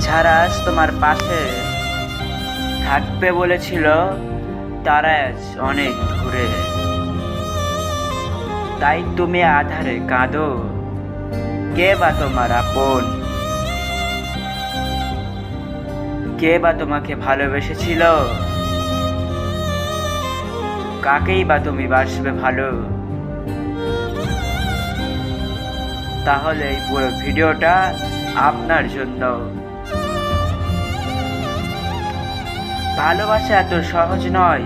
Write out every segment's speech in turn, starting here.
যারা আজ তোমার পাশে থাকবে বলেছিল তারা আজ অনেক দূরে। তাই তুমি আধারে কাঁদো, কে বা তোমার আপন, কে বা তোমাকে ভালোবেসেছিল, কাকেই বা তুমি বাসবে ভালো। তাহলে এই পুরো ভিডিওটা আপনার জন্য। ভালোবাসা এত সহজ নয়,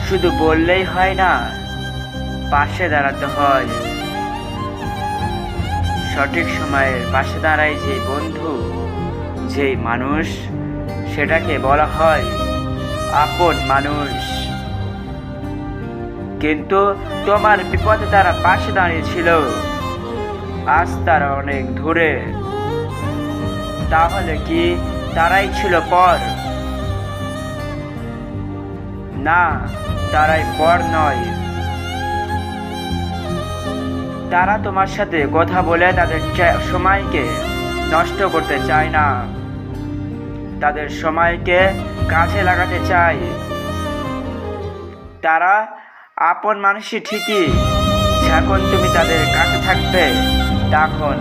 শুধু বললেই হয় না, পাশে দাঁড়াতে হয়। সঠিক সময়ের পাশে দাঁড়ায় যে বন্ধু, যে মানুষ, সেটাকে বলা হয় আপন মানুষ। কিন্তু তোমার বিপদে তারা পাশে দাঁড়িয়েছিল, আজ তারা অনেক দূরে। তাহলে কি তারাই ছিল পর? না, তারাই পর নয়। তারা তোমার সাথে কথা বলে তাদের সময়কে নষ্ট করতে চায় না, তাদের সময়কে কাজে লাগাতে চায়। তারা আপন মানুষই ঠিকই, যখন তুমি তাদের কাছে থাকবে, তখন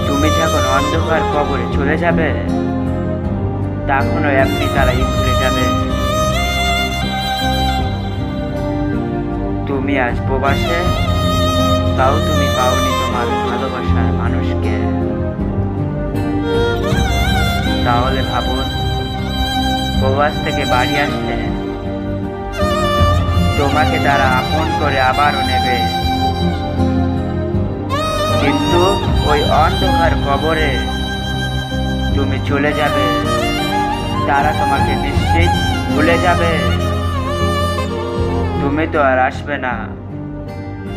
তুমি যখন অন্ধকার কবরে চলে যাবে, তখনও এমনি তারাই ভুলে যাবে। তুমি আজ প্রবাসে, তাও তুমি পাওনি তোমার ভালোবাসার মানুষকে। তাহলে ভাবুন, প্রবাস থেকে বাড়ি আসলে তোমাকে তারা আপন করে আবারও নেবে, কিন্তু ওই অন্ধকার কবরে তুমি চলে যাবে, তারা তোমাকে নিশ্চিত ভুলে যাবে। তুমি তো আর আসবে না,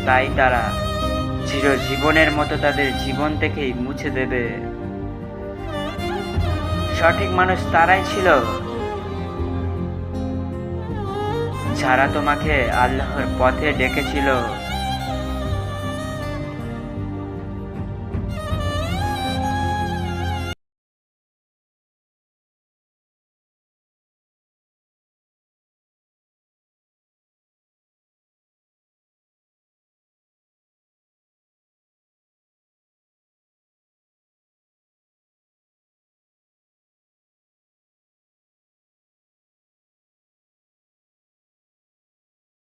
তাই তারা চিরজীবনের মতো তাদের জীবন থেকেই মুছে দেবে। সঠিক মানুষ তারাই ছিল, যারা তোমাকে আল্লাহর পথে ডেকেছিল।